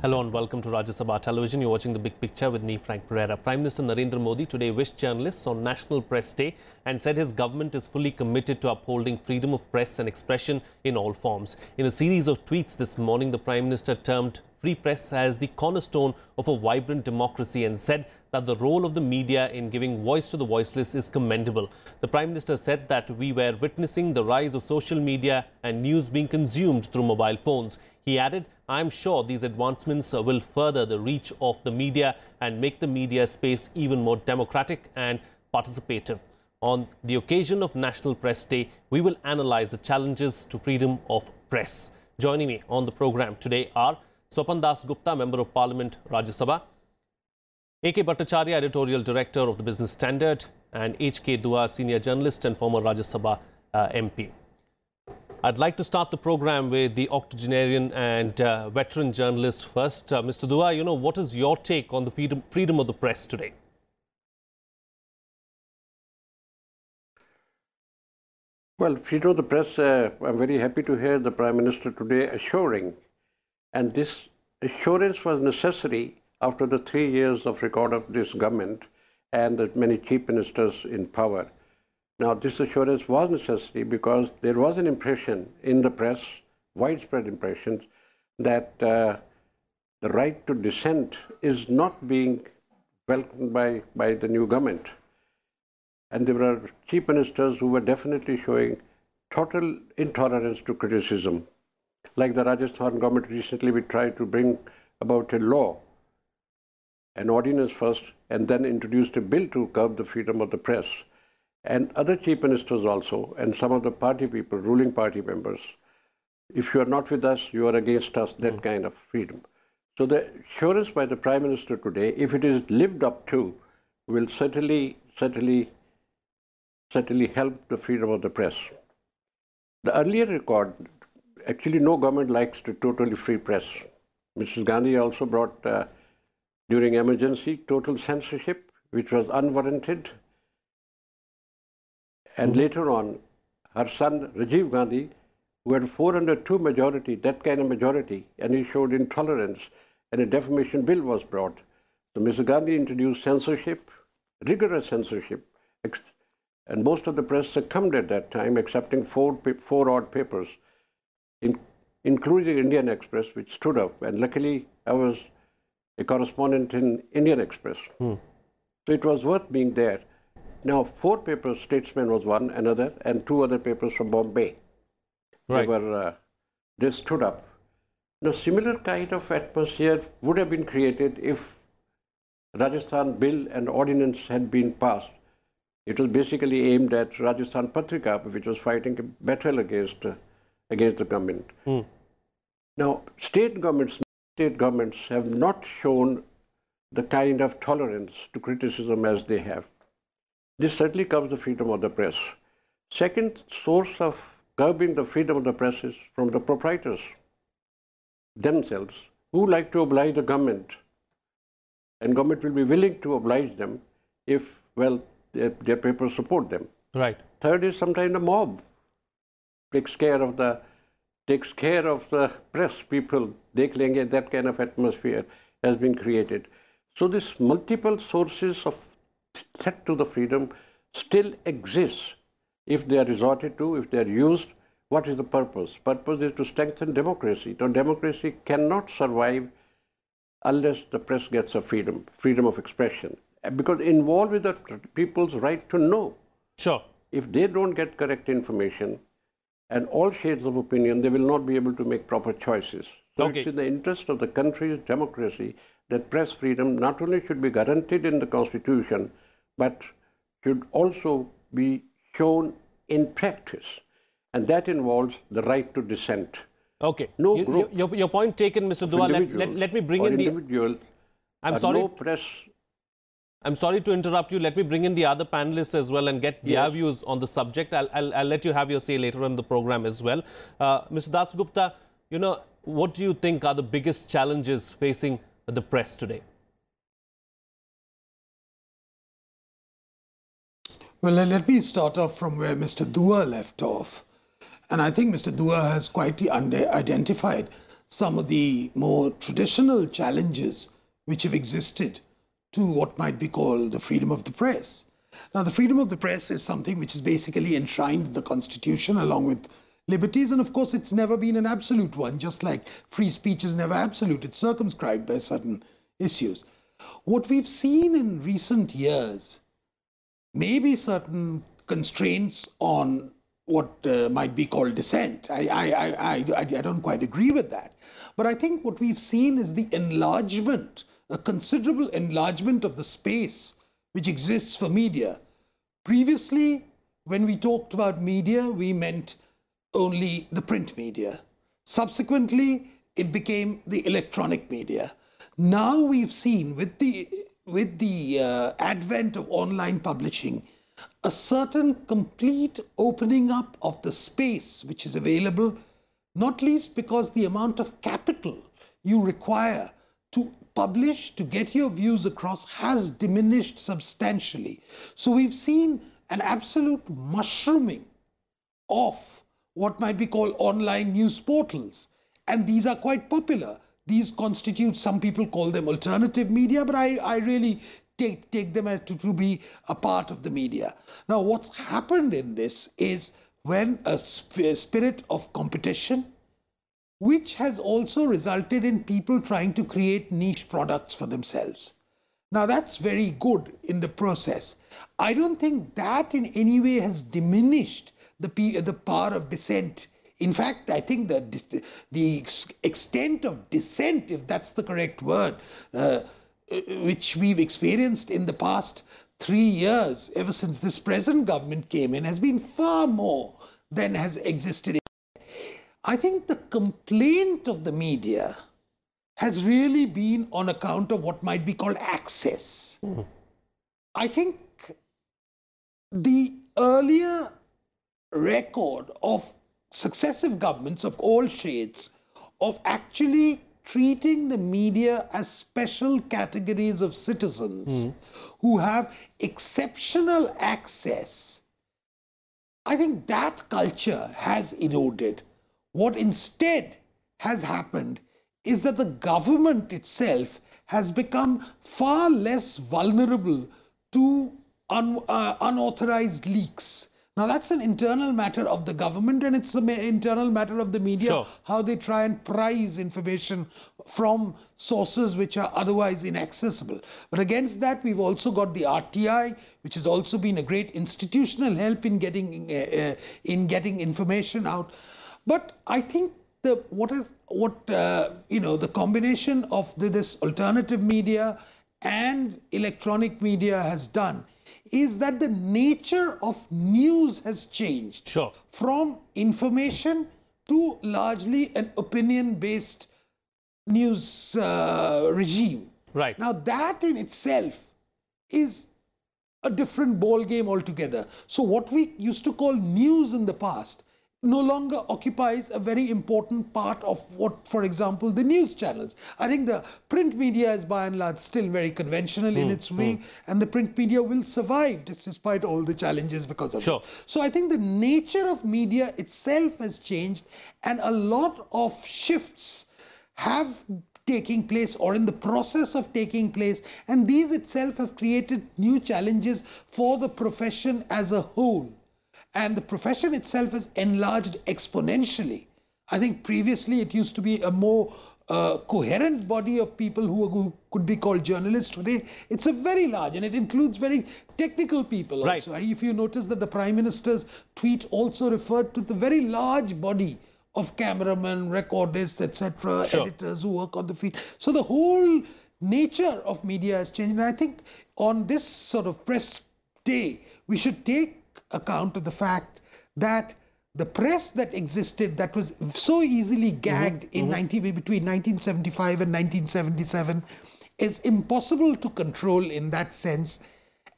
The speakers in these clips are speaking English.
Hello and welcome to Rajya Sabha Television. You're watching The Big Picture with me, Frank Pereira. Prime Minister Narendra Modi today wished journalists on National Press Day and said his government is fully committed to upholding freedom of press and expression in all forms. In a series of tweets this morning, the Prime Minister termed free press as the cornerstone of a vibrant democracy and said that the role of the media in giving voice to the voiceless is commendable. The Prime Minister said that we were witnessing the rise of social media and news being consumed through mobile phones. He added, "I am sure these advancements will further the reach of the media and make the media space even more democratic and participative." On the occasion of National Press Day, we will analyze the challenges to freedom of press. Joining me on the program today are Swapan Dasgupta, Member of Parliament, Rajya Sabha, A.K. Bhattacharya, Editorial Director of the Business Standard, and H.K. Dua, Senior Journalist and former Rajya Sabha MP. I'd like to start the program with the octogenarian and veteran journalist first. Mr. Dua, what is your take on the freedom of the press today? Well, freedom of the press, I'm very happy to hear the Prime Minister today assuring, and this assurance was necessary after the 3 years of record of this government and the many chief ministers in power. Now, this assurance was necessary because there was an impression in the press, widespread impressions, that the right to dissent is not being welcomed by the new government. And there were chief ministers who were definitely showing total intolerance to criticism. Like the Rajasthan government recently, we tried to bring about a law, an ordinance first, and then introduced a bill to curb the freedom of the press. And other chief ministers also, and some of the party people, ruling party members, if you are not with us, you are against us, that kind of freedom. So the assurance by the Prime Minister today, if it is lived up to, will certainly help the freedom of the press. The earlier record, actually no government likes to totally free press. Mrs. Gandhi also brought, during emergency, total censorship, which was unwarranted. And later on, her son, Rajiv Gandhi, who had 402 majority, that kind of majority, and he showed intolerance, and a defamation bill was brought. So Mr. Gandhi introduced censorship, rigorous censorship, and most of the press succumbed at that time, excepting four odd papers, including Indian Express, which stood up. And luckily, I was a correspondent in Indian Express. So it was worth being there. Now, 4 papers, Statesman was one, another, and 2 other papers from Bombay. Right. They stood up. Now, similar kind of atmosphere would have been created if Rajasthan bill and ordinance had been passed. It was basically aimed at Rajasthan Patrika, which was fighting a battle against the government. Now, state governments have not shown the kind of tolerance to criticism as they have. This certainly covers the freedom of the press. Second source of curbing the freedom of the press is from the proprietors themselves, who like to oblige the government, and government will be willing to oblige them if, well, their papers support them. Right. Third is sometimes the mob takes care of the press people. Dekh lenge, that kind of atmosphere has been created. So this multiple sources of threat to the freedom still exists. If they are resorted to, if they are used, what is the purpose? Purpose is to strengthen democracy. Now, democracy cannot survive unless the press gets a freedom of expression, because involved with the people's right to know. Sure. If they don't get correct information and all shades of opinion, they will not be able to make proper choices. So it's in the interest of the country's democracy that press freedom not only should be guaranteed in the Constitution, but should also be shown in practice. And that involves the right to dissent. Okay. No group, your point taken, Mr. Dua. Let me bring in the... I'm sorry to interrupt you. Let me bring in the other panelists as well and get their views on the subject. I'll let you have your say later on in the program as well. Mr. Dasgupta, what do you think are the biggest challenges facing the press today? Well, let me start off from where Mr. Dua left off. And I think Mr. Dua has quite identified some of the more traditional challenges which have existed to what might be called the freedom of the press. Now, the freedom of the press is something which is basically enshrined in the Constitution along with liberties, and of course it's never been an absolute one, just like free speech is never absolute. It's circumscribed by certain issues. What we've seen in recent years may be certain constraints on what might be called dissent. I don't quite agree with that. But I think what we've seen is the enlargement, a considerable enlargement of the space which exists for media. Previously, when we talked about media, we meant only the print media. Subsequently, it became the electronic media. Now we've seen with the advent of online publishing, a certain complete opening up of the space which is available, not least because the amount of capital you require to publish, to get your views across, has diminished substantially. So we've seen an absolute mushrooming of what might be called online news portals. And these are quite popular. These constitute, some people call them alternative media, but I really take them as to be a part of the media. Now, what's happened in this is when a spirit of competition, which has also resulted in people trying to create niche products for themselves. Now, that's very good in the process. I don't think that in any way has diminished the power of dissent. In fact, I think that the extent of dissent, if that's the correct word, which we've experienced in the past 3 years, ever since this present government came in, has been far more than has existed. I think the complaint of the media has really been on account of what might be called access. I think the earlier record of successive governments of all shades of actually treating the media as special categories of citizens who have exceptional access, I think that culture has eroded. What instead has happened is that the government itself has become far less vulnerable to unauthorized leaks. Now, that's an internal matter of the government, and it's an internal matter of the media, Sure. how they try and prize information from sources which are otherwise inaccessible. But against that, we've also got the RTI, which has also been a great institutional help in getting information out. But I think the combination of this alternative media and electronic media has done is that the nature of news has changed. Sure. From information to largely an opinion-based news regime. Right. Now that in itself is a different ball game altogether. So what we used to call news in the past no longer occupies a very important part of what, for example, the news channels. I think the print media is by and large still very conventional in its way, and the print media will survive despite all the challenges because of Sure. this. So I think the nature of media itself has changed, and a lot of shifts have taking place or in the process of taking place, and these itself have created new challenges for the profession as a whole. And the profession itself has enlarged exponentially. I think previously it used to be a more coherent body of people who could be called journalists. Today it's a very large, and it includes very technical people also. Right. If you notice that the Prime Minister's tweet also referred to the very large body of cameramen, recordists, etc., Sure. editors who work on the field. So the whole nature of media has changed. And I think on this sort of press day, we should take account of the fact that the press that existed, that was so easily gagged in between 1975 and 1977, is impossible to control in that sense.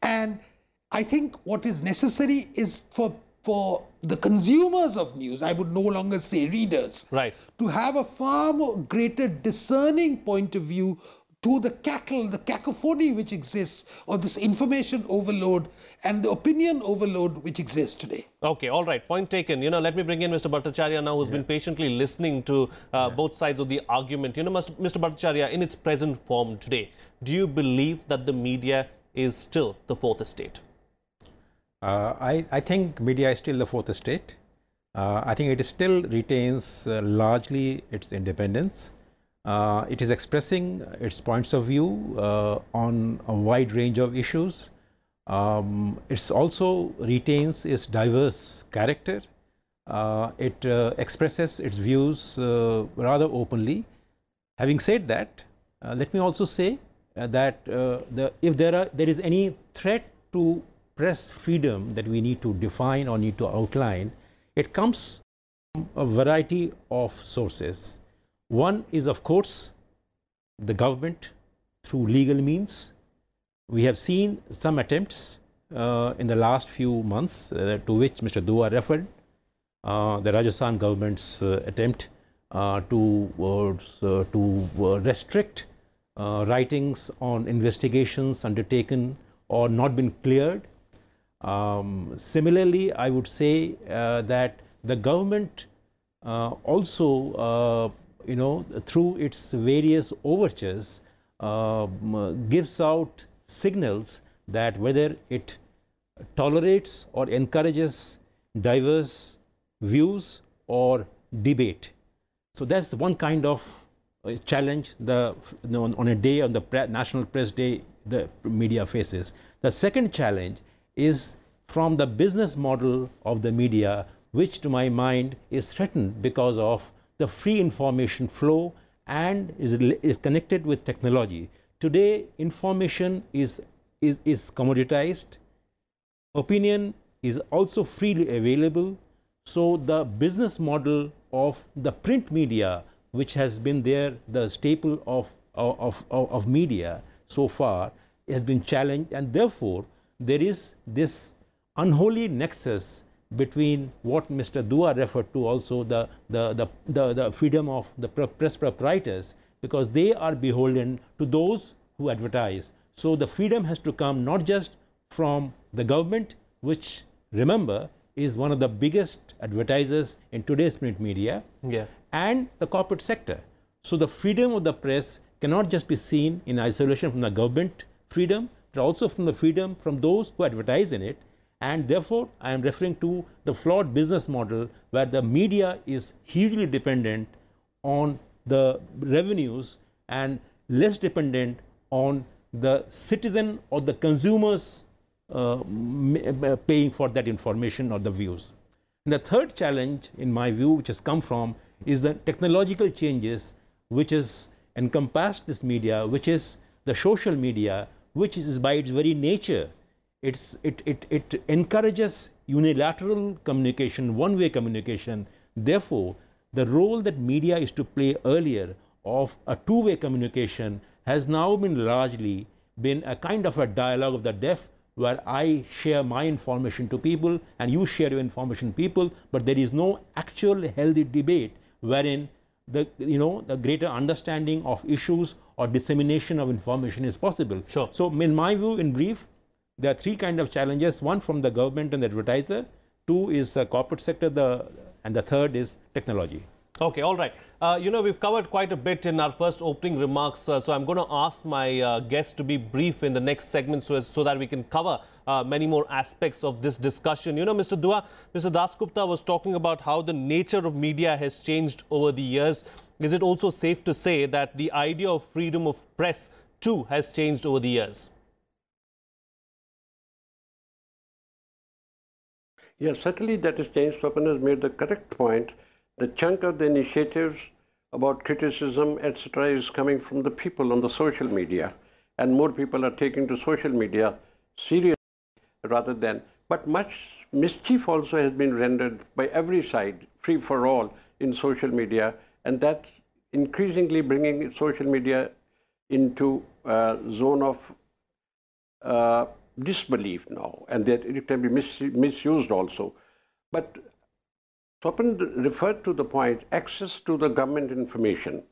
And I think what is necessary is for the consumers of news, I would no longer say readers, Right. to have a far more greater discerning point of view to the cackle, the cacophony which exists, or this information overload and the opinion overload which exists today. Okay, all right. Point taken. Let me bring in Mr. Bhattacharya now, who's been patiently listening to both sides of the argument. Mr. Bhattacharya, in its present form today, do you believe that the media is still the fourth estate? I think media is still the fourth estate. I think it still retains largely its independence. It is expressing its points of view on a wide range of issues. It also retains its diverse character. It expresses its views rather openly. Having said that, let me also say that if there is any threat to press freedom that we need to define or need to outline, it comes from a variety of sources. One is, of course, the government through legal means. We have seen some attempts in the last few months to which Mr. Dua referred. The Rajasthan government's attempt to restrict writings on investigations undertaken or not been cleared. Similarly, I would say that the government also through its various overtures gives out signals that whether it tolerates or encourages diverse views or debate. So that's one kind of challenge on a day, on the National Press Day, the media faces. The second challenge is from the business model of the media, which to my mind is threatened because of the free information flow and is connected with technology. Today, information is commoditized. Opinion is also freely available. So the business model of the print media, which has been there, the staple of media so far, has been challenged, and therefore there is this unholy nexus between what Mr. Dua referred to, also the freedom of the press proprietors, because they are beholden to those who advertise. So the freedom has to come not just from the government, which, remember, is one of the biggest advertisers in today's print media, and the corporate sector. So the freedom of the press cannot just be seen in isolation from the government freedom, but also from the freedom from those who advertise in it. And therefore, I am referring to the flawed business model where the media is hugely dependent on the revenues and less dependent on the citizen or the consumers paying for that information or the views. And the third challenge, in my view, which has come from, is the technological changes which has encompassed this media, which is the social media, which is by its very nature, it encourages unilateral communication, one-way communication. Therefore, the role that media is to play earlier of a two-way communication has now been largely been a kind of a dialogue of the deaf, where I share my information to people and you share your information to people, but there is no actual healthy debate wherein the greater understanding of issues or dissemination of information is possible. Sure. So in my view, in brief, there are three kinds of challenges. One from the government and the advertiser, two is the corporate sector, and the third is technology. Okay, all right. We've covered quite a bit in our first opening remarks, so I'm going to ask my guests to be brief in the next segment so that we can cover many more aspects of this discussion. Mr. Dua, Mr. Dasgupta was talking about how the nature of media has changed over the years. Is it also safe to say that the idea of freedom of press too has changed over the years? Yes, certainly that has changed. Swapan has made the correct point. The chunk of the initiatives about criticism, etc., is coming from the people on the social media. And more people are taking to social media seriously rather than. But much mischief also has been rendered by every side, free for all, in social media. And that's increasingly bringing social media into a zone of disbelief now. And that it can be misused also. But Swapan referred to the point, access to the government information.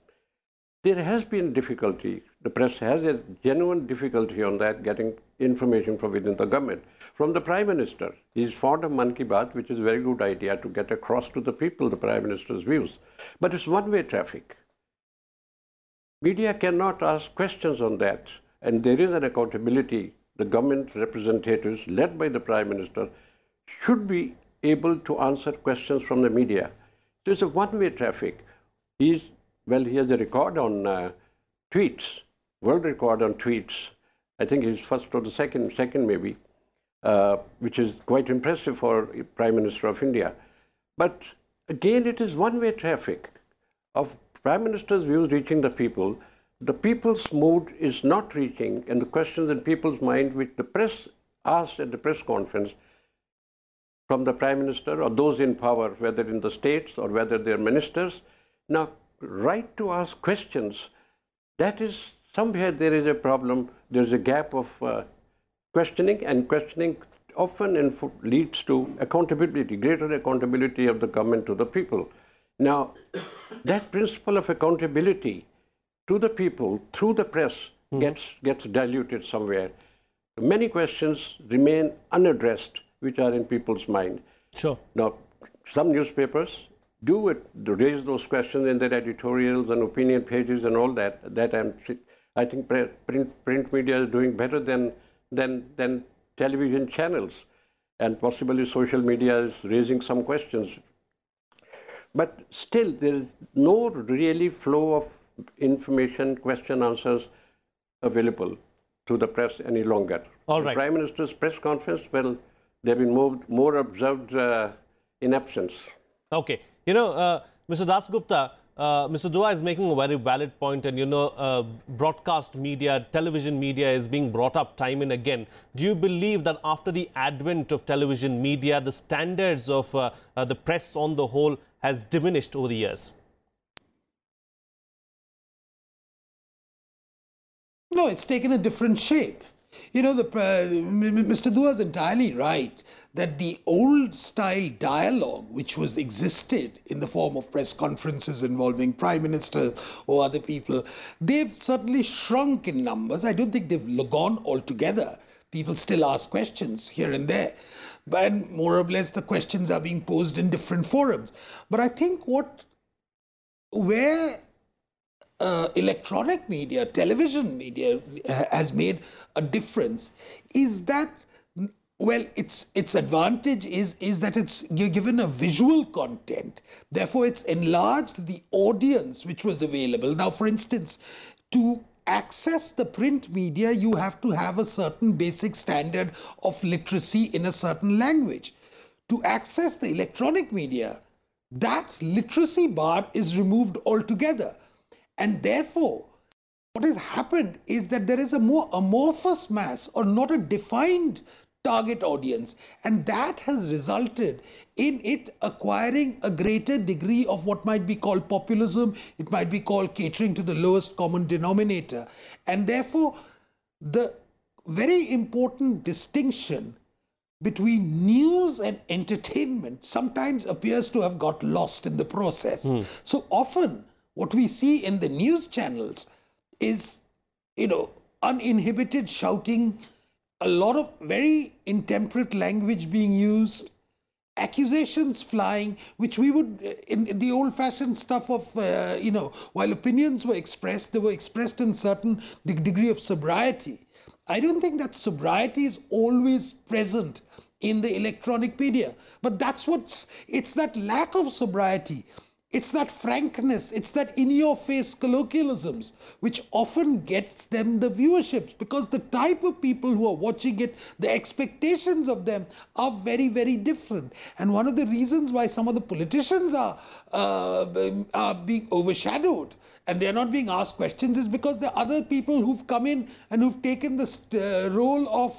there has been difficulty. The press has a genuine difficulty on that, getting information from within the government. From the Prime Minister, he is fond of Mann Ki Baat, which is a very good idea to get across to the people the Prime Minister's views. But it's one-way traffic. Media cannot ask questions on that, and there is an accountability. The government representatives, led by the Prime Minister, should be able to answer questions from the media. There's a one-way traffic. He has a record on tweets, world record on tweets. I think he's first or the second maybe, which is quite impressive for Prime Minister of India. But again, it is one-way traffic of Prime Minister's views reaching the people. The people's mood is not reaching, and the questions in people's mind which the press asked at the press conference from the Prime Minister or those in power, whether in the states or whether they're ministers. Now, right to ask questions, that is somewhere there is a problem. There's a gap of questioning, and questioning often leads to accountability, greater accountability of the government to the people. Now, that principle of accountability to the people through the press gets diluted somewhere. Many questions remain unaddressed which are in people's mind. Sure. Now, some newspapers do raise those questions in their editorials and opinion pages and all that. I think print media is doing better than television channels, and possibly social media is raising some questions. But still, there is no really flow of information, question answers available to the press any longer. All right. The Prime Minister's press conference, well, they've been more observed in absence. Okay. You know, Mr. Dasgupta, Mr. Dua is making a very valid point, and you know, broadcast media, television media is being brought up time and again. Do you believe that after the advent of television media, the standards of the press on the whole has diminished over the years? No, it's taken a different shape. You know, Mr. Dua is entirely right that the old style dialogue which existed in the form of press conferences involving prime ministers or other people, they've certainly shrunk in numbers. I don't think they've gone altogether. People still ask questions here and there, but more or less the questions are being posed in different forums. But I think where electronic media, television media has made a difference is that, well, its advantage is that you're given a visual content. Therefore, it's enlarged the audience which was available. Now, for instance, to access the print media, you have to have a certain basic standard of literacy in a certain language. To access the electronic media, that literacy bar is removed altogether. And therefore, what has happened is that there is a more amorphous mass, or not a defined target audience, and that has resulted in it acquiring a greater degree of what might be called populism. It might be called catering to the lowest common denominator. And therefore, the very important distinction between news and entertainment sometimes appears to have got lost in the process. So often, what we see in the news channels is, you know, uninhibited shouting, a lot of very intemperate language being used, accusations flying, which we would, in the old-fashioned stuff of, you know, while opinions were expressed, they were expressed in certain degree of sobriety. I don't think that sobriety is always present in the electronic media, but it's that lack of sobriety. It's that frankness, it's that in-your-face colloquialisms which often gets them the viewerships, because the type of people who are watching it, the expectations of them are very, very different. And one of the reasons why some of the politicians are being overshadowed and they're not being asked questions is because there are other people who've come in and who've taken this role of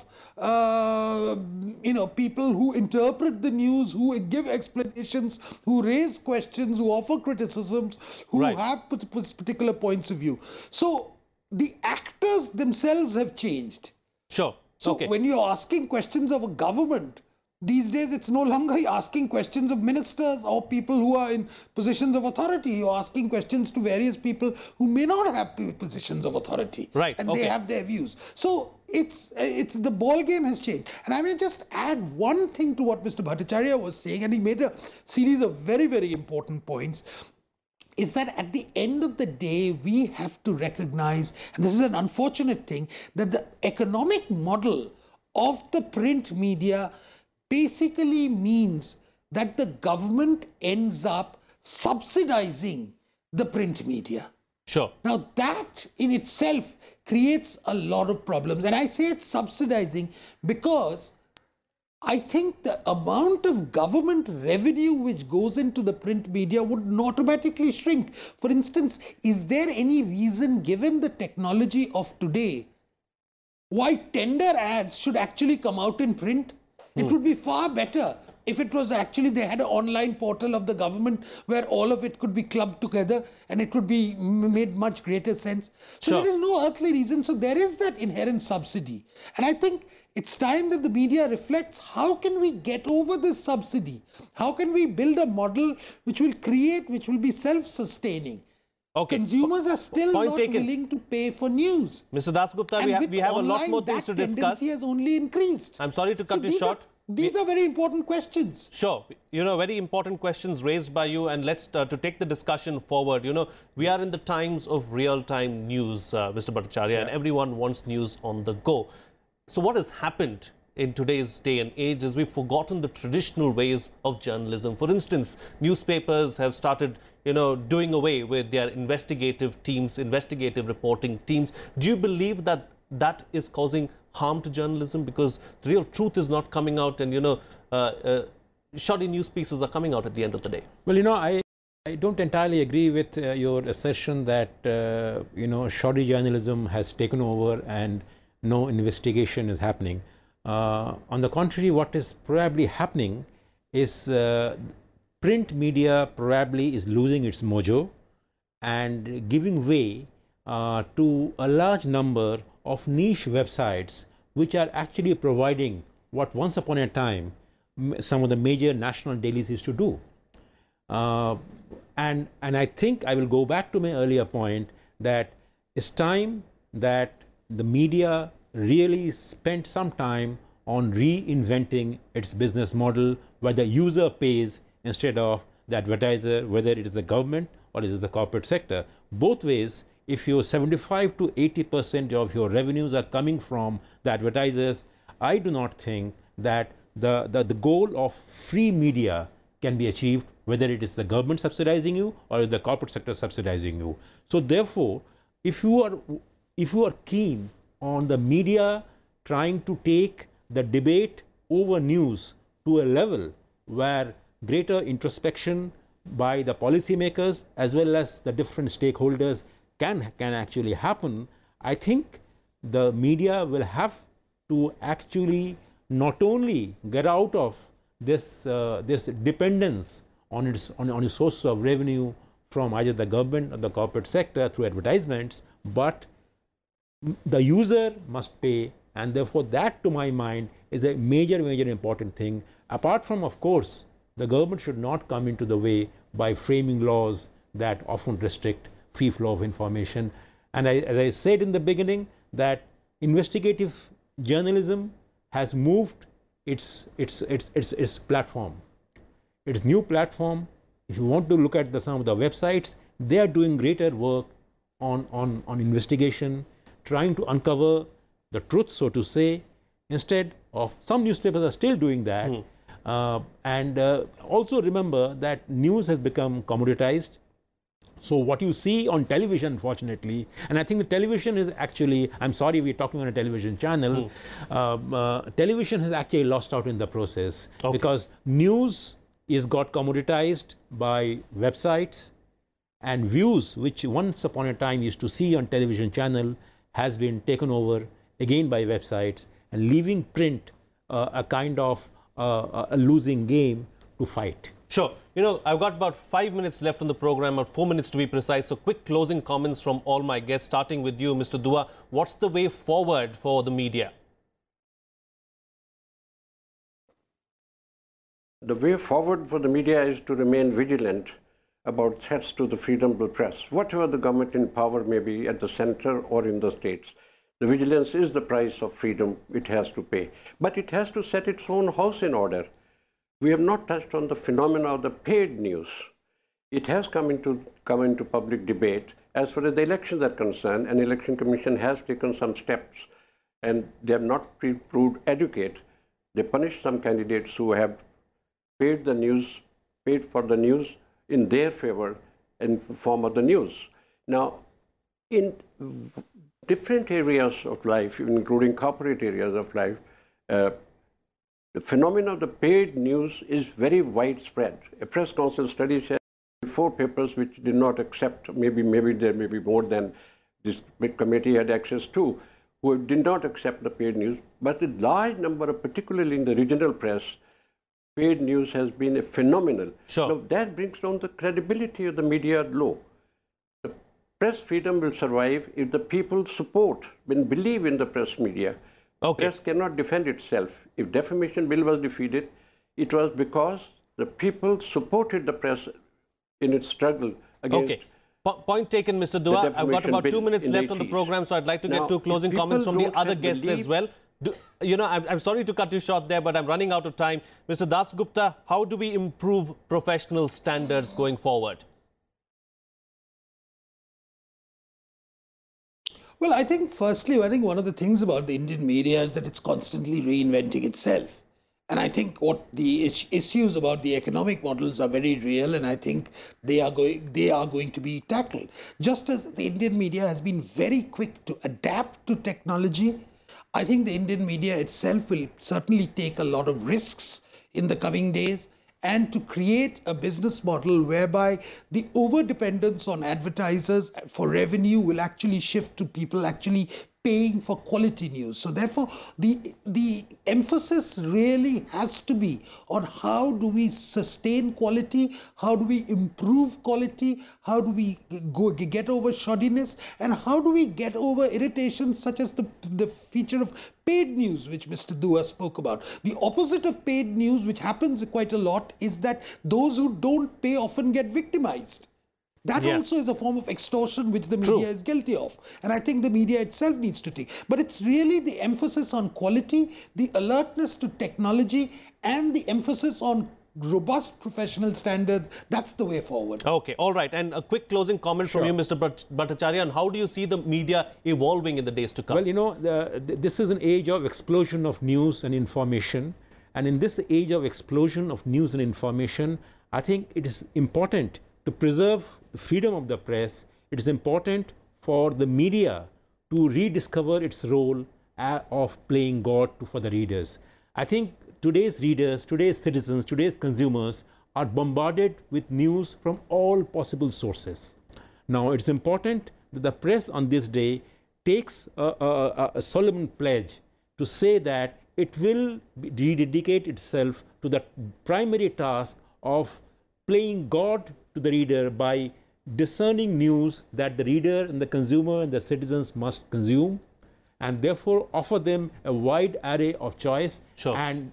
you know, people who interpret the news, who give explanations, who raise questions, who offer criticisms, who have particular points of view. So the actors themselves have changed. Sure. So when you're asking questions of a government, These days, it's no longer asking questions of ministers or people who are in positions of authority. You're asking questions to various people who may not have positions of authority. Right. And okay. they have their views. So it's the ball game has changed. And I may just add one thing to what Mr. Bhattacharya was saying, and he made a series of very, very important points. Is that at the end of the day, we have to recognize, and this is an unfortunate thing, that the economic model of the print media basically means that the government ends up subsidizing the print media. Sure. Now that in itself creates a lot of problems. And I say it's subsidizing because I think the amount of government revenue which goes into the print media would automatically shrink. For instance, is there any reason, given the technology of today, why tender ads should actually come out in print? It would be far better if it was actually they had an online portal of the government where all of it could be clubbed together and it would be made much greater sense. So Sure. there is no earthly reason. So there is that inherent subsidy. And I think it's time that the media reflects, how can we get over this subsidy? How can we build a model which will be self-sustaining? Okay. Consumers are still Point not taken. willing to pay for news. Mr. Dasgupta, And we have a lot online, more things to that discuss. tendency has only increased. I'm sorry to cut So you short. These are very important questions. Sure. Very important questions raised by you, and let's to take the discussion forward. We are in the times of real-time news, Mr. Bhattacharya, and everyone wants news on the go. So what has happened in today's day and age is we've forgotten the traditional ways of journalism. For instance, newspapers have started, doing away with their investigative teams, investigative reporting teams. Do you believe that that is causing harm to journalism because the real truth is not coming out and, shoddy news pieces are coming out at the end of the day? Well, I don't entirely agree with your assertion that, shoddy journalism has taken over and no investigation is happening. On the contrary, what is probably happening is print media probably is losing its mojo and giving way to a large number of niche websites which are actually providing what once upon a time some of the major national dailies used to do. And I think I will go back to my earlier point that it's time that the media really spent some time on reinventing its business model where the user pays instead of the advertiser, whether it is the government or it is the corporate sector. Both ways, if your 75 to 80% of your revenues are coming from the advertisers, I do not think that the goal of free media can be achieved, whether it is the government subsidizing you or the corporate sector subsidizing you. So therefore, if you are keen on the media trying to take the debate over news to a level where greater introspection by the policymakers as well as the different stakeholders can actually happen, I think the media will have to actually not only get out of this dependence on its source of revenue from either the government or the corporate sector through advertisements, but the user must pay, and therefore that, to my mind, is a major important thing. Apart from, of course, the government should not come into the way by framing laws that often restrict free flow of information. And as I said in the beginning, that investigative journalism has moved its platform. Its new platform, if you want to look at some of the websites, they are doing greater work on investigation, trying to uncover the truth, so to say, instead of some newspapers are still doing that. And also remember that news has become commoditized. So what you see on television, unfortunately, and I think the television is actually, I'm sorry we're talking on a television channel, television has actually lost out in the process because news is got commoditized by websites, and views, which once upon a time used to see on television channel, has been taken over again by websites and leaving print a kind of a losing game to fight. Sure. I've got about 5 minutes left on the program, about 4 minutes to be precise. So quick closing comments from all my guests, starting with you, Mr. Dua. What's the way forward for the media? the way forward for the media is to remain vigilant about threats to the freedom of the press, whatever the government in power may be at the center or in the states. The vigilance is the price of freedom it has to pay. But it has to set its own house in order. We have not touched on the phenomena of the paid news. It has come into public debate. As far as the elections are concerned, an election commission has taken some steps, and they have not proved adequate. They punish some candidates who have paid for the news in their favor in the form of the news. Now, in different areas of life, including corporate areas of life, the phenomenon of the paid news is very widespread. A press council study said 4 papers which did not accept, maybe there may be more than this big committee had access to, who did not accept the paid news. But a large number of, particularly in the regional press, paid news has been a phenomenal. Sure. Now, that brings down the credibility of the media low. The press freedom will survive if the people support and believe in the press media. Okay. Press cannot defend itself. If defamation bill was defeated, it was because the people supported the press in its struggle against. Okay. Point taken, Mr. Dua. I've got about 2 minutes left on the program, so I'd like to get 2 closing comments from the other guests as well. I'm sorry to cut you short there, but I'm running out of time. Mr. Dasgupta, how do we improve professional standards going forward? Well, I think firstly, one of the things about the Indian media is that it's constantly reinventing itself. And I think what the issues about the economic models are very real, and I think they are going to be tackled. Just as the Indian media has been very quick to adapt to technology, I think the Indian media itself will certainly take a lot of risks in the coming days, and to create a business model whereby the over-dependence on advertisers for revenue will actually shift to people actually paying for quality news. So therefore, the emphasis really has to be on how do we sustain quality, how do we improve quality, how do we get over shoddiness, and how do we get over irritations such as the feature of paid news, which Mr. Dua spoke about. The opposite of paid news, which happens quite a lot, is that those who don't pay often get victimized. That also is a form of extortion which the media is guilty of. And I think the media itself needs to take. But it's really the emphasis on quality, the alertness to technology, and the emphasis on robust professional standards. That's the way forward. Okay, all right. And a quick closing comment from you, Mr. Bhattacharya, and how do you see the media evolving in the days to come? Well, this is an age of explosion of news and information. And in this age of explosion of news and information, I think it is important to preserve the freedom of the press. It is important for the media to rediscover its role of playing God for the readers. I think today's readers, today's citizens, today's consumers are bombarded with news from all possible sources. Now, it's important that the press on this day takes a solemn pledge to say that it will rededicate itself to the primary task of playing God to the reader by discerning news that the reader and the consumer and the citizens must consume, and therefore offer them a wide array of choice and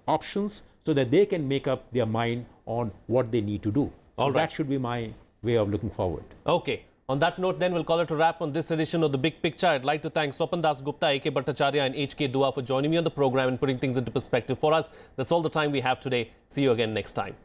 options so that they can make up their mind on what they need to do. So that should be my way of looking forward. Okay. On that note, then, we'll call it a wrap on this edition of The Big Picture. I'd like to thank Swapan Dasgupta, A.K. Bhattacharya and H.K. Dua for joining me on the program and putting things into perspective for us. That's all the time we have today. See you again next time.